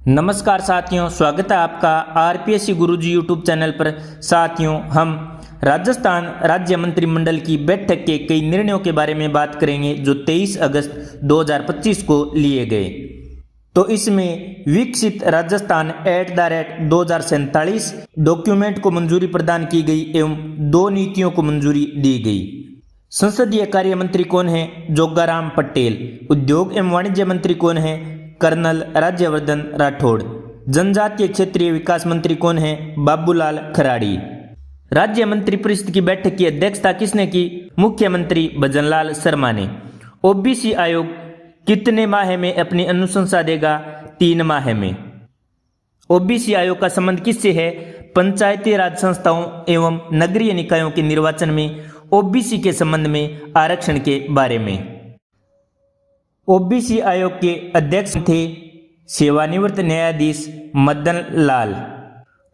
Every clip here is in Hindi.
नमस्कार साथियों, स्वागत है आपका आरपीएससी गुरुजी यूट्यूब चैनल पर। साथियों, हम राजस्थान राज्य मंत्रिमंडल की बैठक के कई निर्णयों के बारे में बात करेंगे जो 23 अगस्त 2025 को लिए गए। तो इसमें विकसित राजस्थान @2047 डॉक्यूमेंट को मंजूरी प्रदान की गई एवं 2 नीतियों को मंजूरी दी गई। संसदीय कार्य मंत्री कौन है? जोगाराम पटेल। उद्योग एवं वाणिज्य मंत्री कौन है? कर्नल राज्यवर्धन राठौड़। जनजातीय क्षेत्रीय विकास मंत्री कौन है? बाबूलाल खराड़ी। राज्य मंत्री परिषद की बैठक की अध्यक्षता किसने की? मुख्यमंत्री भजनलाल शर्मा ने। ओबीसी आयोग कितने माह में अपनी अनुशंसा देगा? 3 माह में। ओबीसी आयोग का संबंध किससे है? पंचायती राज संस्थाओं एवं नगरीय निकायों के निर्वाचन में ओबीसी के संबंध में आरक्षण के बारे में। ओबीसी आयोग के अध्यक्ष थे सेवानिवृत्त न्यायाधीश मदन लाल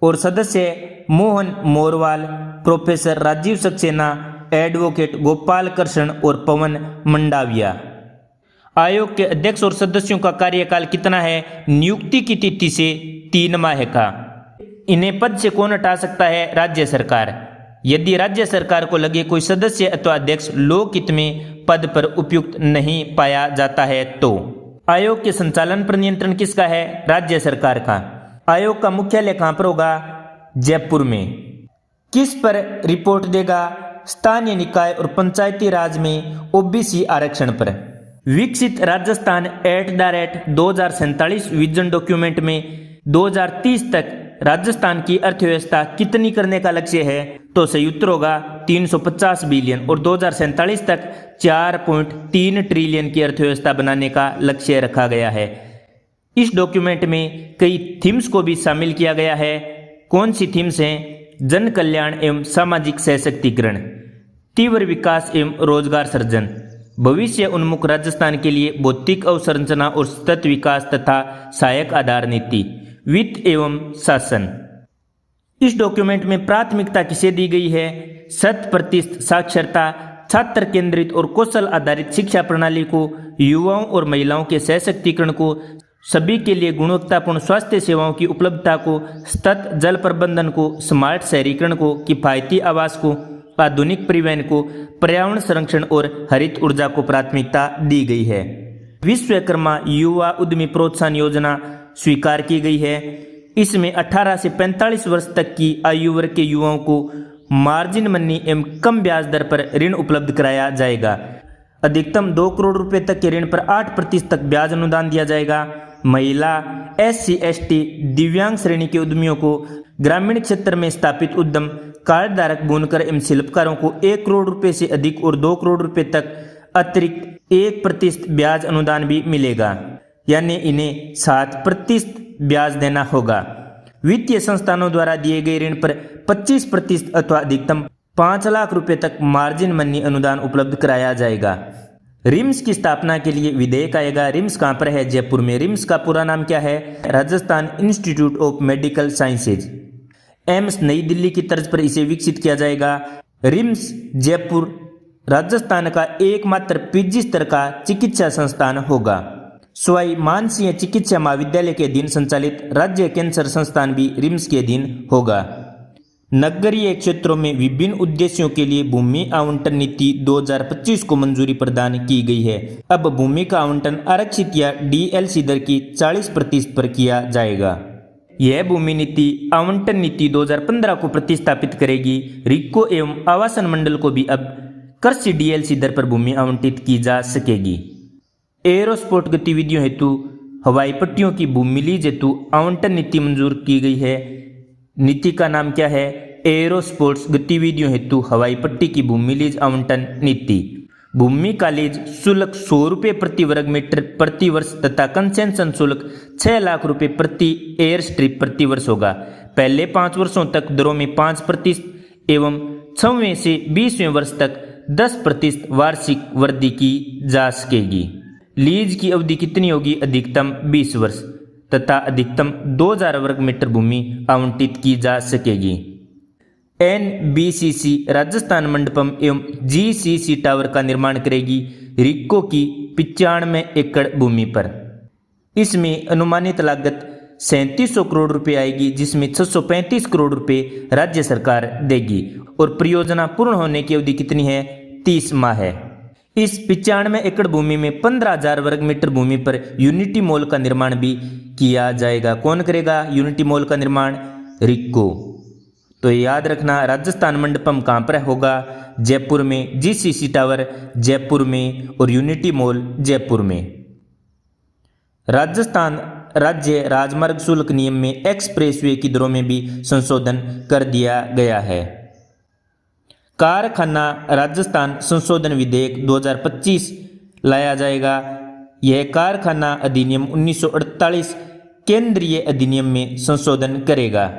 और सदस्य मोहन मोरवाल, प्रोफेसर राजीव सक्सेना, एडवोकेट गोपाल कृष्ण और पवन मंडाविया। आयोग के अध्यक्ष और सदस्यों का कार्यकाल कितना है? नियुक्ति की तिथि से 3 माह का। इन्हें पद से कौन हटा सकता है? राज्य सरकार। यदि राज्य सरकार को लगे कोई सदस्य अथवा अध्यक्ष लोकहित में पद पर उपयुक्त नहीं पाया जाता है तो। आयोग के संचालन पर नियंत्रण किसका है? राज्य सरकार का। आयोग का मुख्यालय कहां पर होगा? जयपुर में। किस पर रिपोर्ट देगा? स्थानीय निकाय और पंचायती राज में ओबीसी आरक्षण पर। विकसित राजस्थान @2047 विजन डॉक्यूमेंट में 2030 तक राजस्थान की अर्थव्यवस्था कितनी करने का लक्ष्य है? तो सही उत्तर होगा 350 बिलियन और 2047 तक 4.3 ट्रिलियन की अर्थव्यवस्था बनाने का लक्ष्य रखा गया है। इस डॉक्यूमेंट में कई थीम्स को भी शामिल किया गया है। कौन सी थीम्स हैं? जन कल्याण एवं सामाजिक सशक्तिकरण, तीव्र विकास एवं रोजगार सृजन, भविष्य उन्मुख राजस्थान के लिए भौतिक अवसंरचना और सतत विकास तथा सहायक आधार नीति, वित्त एवं शासन। इस डॉक्यूमेंट में प्राथमिकता किसे दी गई है? 100% साक्षरता, छात्र केंद्रित और कौशल आधारित शिक्षा प्रणाली को, युवाओं और महिलाओं के सशक्तिकरण को, सभी के लिए गुणवत्तापूर्ण स्वास्थ्य सेवाओं की उपलब्धता को, सतत जल प्रबंधन को, स्मार्ट शहरीकरण को, किफायती आवास को, आधुनिक परिवहन को, पर्यावरण संरक्षण और हरित ऊर्जा को प्राथमिकता दी गई है। विश्वकर्मा युवा उद्यमी प्रोत्साहन योजना स्वीकार की गई है। इसमें 18 से 45 वर्ष तक की आयु वर्ग के युवाओं को मार्जिन मनी एवं कम ब्याज दर पर ऋण उपलब्ध कराया जाएगा। अधिकतम 2 करोड़ रुपए तक के ऋण पर 8% तक ब्याज अनुदान दिया जाएगा। महिला, SC, ST, दिव्यांग श्रेणी के उद्यमियों को, ग्रामीण क्षेत्र में स्थापित उद्यम, कार्ड धारक, बुनकर एवं शिल्पकारों को 1 करोड़ रुपए से अधिक और 2 करोड़ रुपए तक अतिरिक्त 1% ब्याज अनुदान भी मिलेगा, यानी इन्हें 7% ब्याज देना होगा। वित्तीय संस्थानों द्वारा दिए गए ऋण पर 25% अथवा अधिकतम 5 लाख रुपए तक मार्जिन मनी अनुदान उपलब्ध कराया जाएगा। रिम्स की स्थापना के लिए विधेयक आएगा। रिम्स कहां पर है? जयपुर में। रिम्स का पूरा नाम क्या है? Rajasthan institute of medical sciences. AIIMS नई दिल्ली की तर्ज पर इसे विकसित किया जाएगा। रिम्स जयपुर राजस्थान का एकमात्र PG स्तर का चिकित्सा संस्थान होगा। सवाई मानसिंह चिकित्सा महाविद्यालय के अधीन संचालित राज्य कैंसर संस्थान भी रिम्स के अधीन होगा। नगरीय क्षेत्रों में विभिन्न उद्देश्यों के लिए भूमि आवंटन नीति 2025 को मंजूरी प्रदान की गई है। अब भूमि का आवंटन आरक्षित या DLC दर की 40% पर किया जाएगा। यह भूमि नीति आवंटन नीति 2015 को प्रतिस्थापित करेगी। रिक्को एवं आवासन मंडल को भी अब कृषि DLC दर पर भूमि आवंटित की जा सकेगी। एयरोस्पोर्ट गतिविधियों हेतु हवाई पट्टियों की भूमि लीज हेतु आवंटन नीति मंजूर की गई है। नीति का नाम क्या है? एयरोस्पोर्ट्स गतिविधियों हेतु हवाई पट्टी की भूमि लीज आवंटन नीति। भूमि का लीज शुल्क 100 रुपये प्रति वर्ग मीटर प्रति वर्ष तथा कंसेशन शुल्क 6 लाख रुपए प्रति एयर स्ट्रिप प्रति वर्ष होगा। पहले 5 वर्षों तक दरों में 5% एवं 6वें से 20वें वर्ष तक 10% वार्षिक वृद्धि की जा सकेगी। लीज की अवधि कितनी होगी? अधिकतम 20 वर्ष तथा अधिकतम 2000 वर्ग मीटर भूमि आवंटित की जा सकेगी। NBCC राजस्थान मंडपम एवं GCC टावर का निर्माण करेगी रिक्को की 95 एकड़ भूमि पर। इसमें अनुमानित लागत 3700 करोड़ रुपए आएगी, जिसमें 635 करोड़ रुपए राज्य सरकार देगी और परियोजना पूर्ण होने की अवधि कितनी है? 30 माह है। इस 95 एकड़ भूमि में 15,000 वर्ग मीटर भूमि पर यूनिटी मॉल का निर्माण भी किया जाएगा। कौन करेगा यूनिटी मॉल का निर्माण? रिको। तो याद रखना, राजस्थान मंडपम कहाँ पर होगा? जयपुर में। जीसीसी टावर जयपुर में और यूनिटी मॉल जयपुर में। राजस्थान राज्य राजमार्ग शुल्क नियम में एक्सप्रेसवे की दरों में भी संशोधन कर दिया गया है। कारखाना राजस्थान संशोधन विधेयक 2025 लाया जाएगा। यह कारखाना अधिनियम 1948 केंद्रीय अधिनियम में संशोधन करेगा।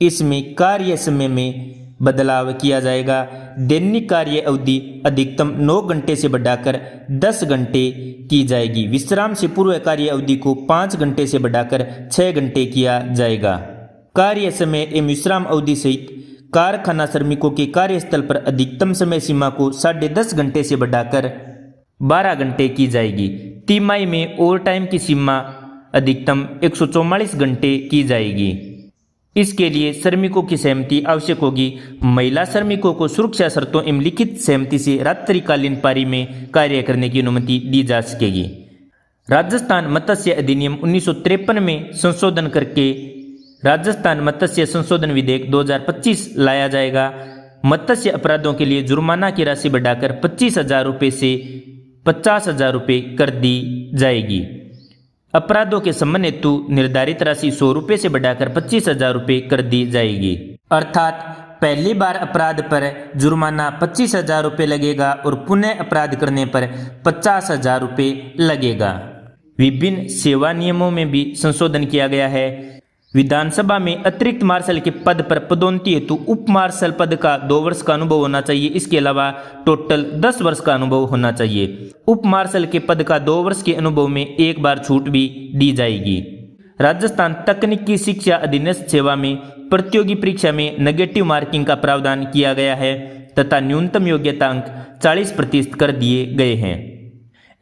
इसमें कार्य समय में बदलाव किया जाएगा। दैनिक कार्य अवधि अधिकतम 9 घंटे से बढ़ाकर 10 घंटे की जाएगी। विश्राम से पूर्व कार्य अवधि को 5 घंटे से बढ़ाकर 6 घंटे किया जाएगा। कार्य समय एवं विश्राम अवधि सहित कारखाना श्रमिकों के कार्यस्थल पर अधिकतम समय सीमा को 10.5 घंटे से बढ़ाकर 12 घंटे की जाएगी। तिमाही में ओवर टाइम की सीमा अधिकतम 144 घंटे की जाएगी। इसके लिए श्रमिकों की सहमति आवश्यक होगी। महिला श्रमिकों को सुरक्षा शर्तों एवं लिखित सहमति से रात्रिकालीन पारी में कार्य करने की अनुमति दी जा सकेगी। राजस्थान मत्स्य अधिनियम 1953 में संशोधन करके राजस्थान मत्स्य संशोधन विधेयक 2025 लाया जाएगा। मत्स्य अपराधों के लिए जुर्माना की राशि बढ़ाकर 25,000 रुपये से 50,000 रुपये कर दी जाएगी। अपराधों के समन हेतु निर्धारित राशि 100 रुपये से बढ़ाकर 25,000 रुपये कर दी जाएगी। अर्थात पहली बार अपराध पर जुर्माना 25,000 रुपये लगेगा और पुनः अपराध करने पर 50,000 रुपये लगेगा। विभिन्न सेवा नियमों में भी संशोधन किया गया है। विधानसभा में अतिरिक्त मार्शल के पद पर पदोन्नति हेतु उप मार्शल पद का 2 वर्ष का अनुभव होना चाहिए। इसके अलावा टोटल 10 वर्ष का अनुभव होना चाहिए। उप मार्शल के पद का 2 वर्ष के अनुभव में एक बार छूट भी दी जाएगी। राजस्थान तकनीकी शिक्षा अधीनस्थ सेवा में प्रतियोगी परीक्षा में नेगेटिव मार्किंग का प्रावधान किया गया है तथा न्यूनतम योग्यता अंक 40% कर दिए गए हैं।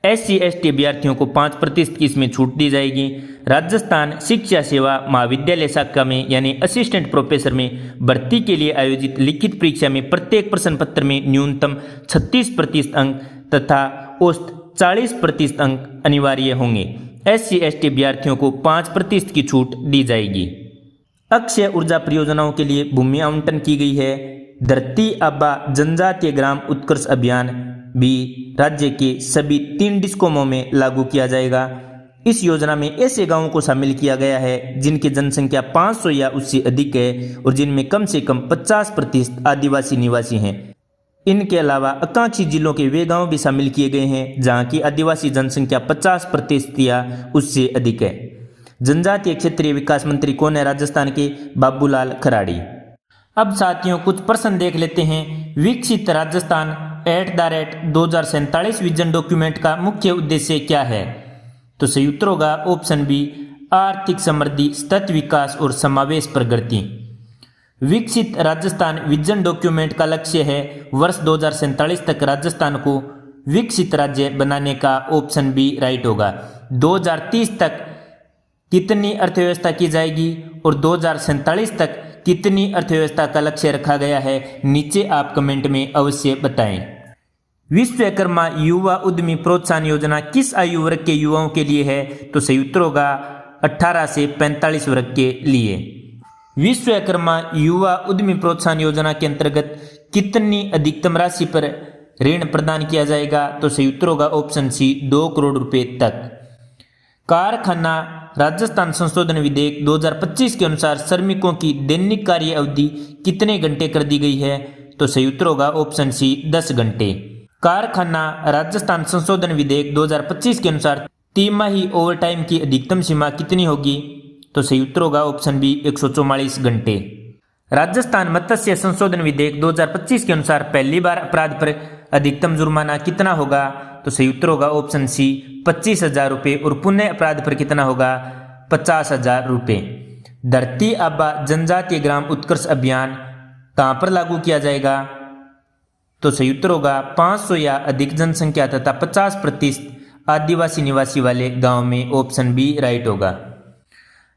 SC/ST अभ्यर्थियों को 5% की इसमें छूट दी जाएगी। राजस्थान शिक्षा सेवा महाविद्यालय शाखा में यानी असिस्टेंट प्रोफेसर में भर्ती के लिए आयोजित लिखित परीक्षा में प्रत्येक प्रश्न पत्र में न्यूनतम 36% अंक तथा औसत 40% अंक अनिवार्य होंगे। SC/ST अभ्यर्थियों को 5% की छूट दी जाएगी। अक्षय ऊर्जा परियोजनाओं के लिए भूमि आवंटन की गई है। धरती आबा जनजातीय ग्राम उत्कर्ष अभियान भी राज्य के सभी 3 डिस्कोमों में लागू किया जाएगा। इस योजना में ऐसे गांवों को शामिल किया गया है जिनकी जनसंख्या 500 या उससे अधिक है और जिनमें कम से कम 50% आदिवासी निवासी हैं। इनके अलावा आकांक्षी जिलों के वे गांव भी शामिल किए गए हैं जहां की आदिवासी जनसंख्या 50% या उससे अधिक है। जनजातीय क्षेत्रीय विकास मंत्री कौन है? राजस्थान के बाबूलाल खराड़ी। अब साथियों कुछ प्रश्न देख लेते हैं। विकसित राजस्थान @2047 विजन डॉक्यूमेंट का मुख्य उद्देश्य क्या है? तो सही उत्तर होगा ऑप्शन बी, आर्थिक समृद्धि, सतत विकास और समावेश प्रगति। विकसित राजस्थान विजन डॉक्यूमेंट का लक्ष्य है वर्ष 2047 तक राजस्थान को विकसित राज्य बनाने का। ऑप्शन बी राइट होगा। 2030 तक कितनी अर्थव्यवस्था की जाएगी और 2047 तक कितनी अर्थव्यवस्था का लक्ष्य रखा गया है? नीचे आप कमेंट में अवश्य बताएं। विश्वकर्मा युवा उद्यमी प्रोत्साहन योजना किस आयु वर्ग के युवाओं के लिए है? तो सही उत्तर होगा 18 से 45 वर्ग के लिए। विश्वकर्मा युवा उद्यमी प्रोत्साहन योजना के अंतर्गत कितनी अधिकतम राशि पर ऋण प्रदान किया जाएगा? तो सही उत्तर होगा ऑप्शन सी, 2 करोड़ रुपए तक। कारखाना राजस्थान संशोधन विधेयक 2025 के अनुसार श्रमिकों की दैनिक कार्य अवधि कितने घंटे कर दी गई है? तो सही उत्तर होगा ऑप्शन सी, 10 घंटे। कारखाना राजस्थान संशोधन विधेयक 2025 के अनुसार तिमाही ओवर टाइम की अधिकतम सीमा कितनी होगी? तो सही उत्तर होगा ऑप्शन बी, 144 घंटे। राजस्थान मत्स्य संशोधन विधेयक 2025 के अनुसार पहली बार अपराध पर अधिकतम जुर्माना कितना होगा? तो सही उत्तर होगा ऑप्शन सी, 25,000 रुपये और पुनः अपराध पर कितना होगा? 50,000 रुपये। धरती आबा जनजातीय ग्राम उत्कर्ष अभियान कहाँ पर लागू किया जाएगा? तो सही उत्तर होगा 500 या अधिक जनसंख्या तथा 50% आदिवासी निवासी वाले गांव में। ऑप्शन बी राइट होगा।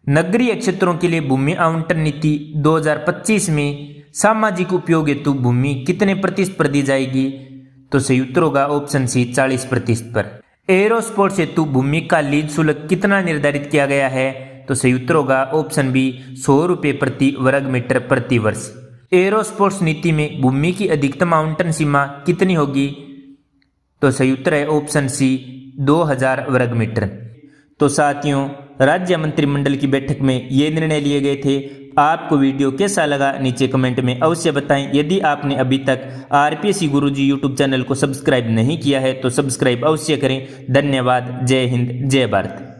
नगरीय क्षेत्रों के लिए भूमि आवंटन नीति 2025 में सामाजिक उपयोग हेतु भूमि कितने प्रतिशत पर दी जाएगी? तो सही उत्तर होगा ऑप्शन सी 40% पर। एयरोस्पोर्ट्स हेतु भूमि का लीज शुल्क कितना निर्धारित किया गया है? तो सही उत्तर होगा ऑप्शन बी 100 रुपये प्रति वर्ग मीटर प्रति वर्ष। एयरोस्पोर्ट्स नीति में भूमि की अधिकतम आवंटन सीमा कितनी होगी? तो सही उत्तर है ऑप्शन सी 2000 वर्ग मीटर। तो साथियों, राज्य मंत्रिमंडल की बैठक में ये निर्णय लिए गए थे। आपको वीडियो कैसा लगा नीचे कमेंट में अवश्य बताएं। यदि आपने अभी तक आरपीएससी गुरुजी यूट्यूब चैनल को सब्सक्राइब नहीं किया है तो सब्सक्राइब अवश्य करें। धन्यवाद। जय हिंद, जय भारत।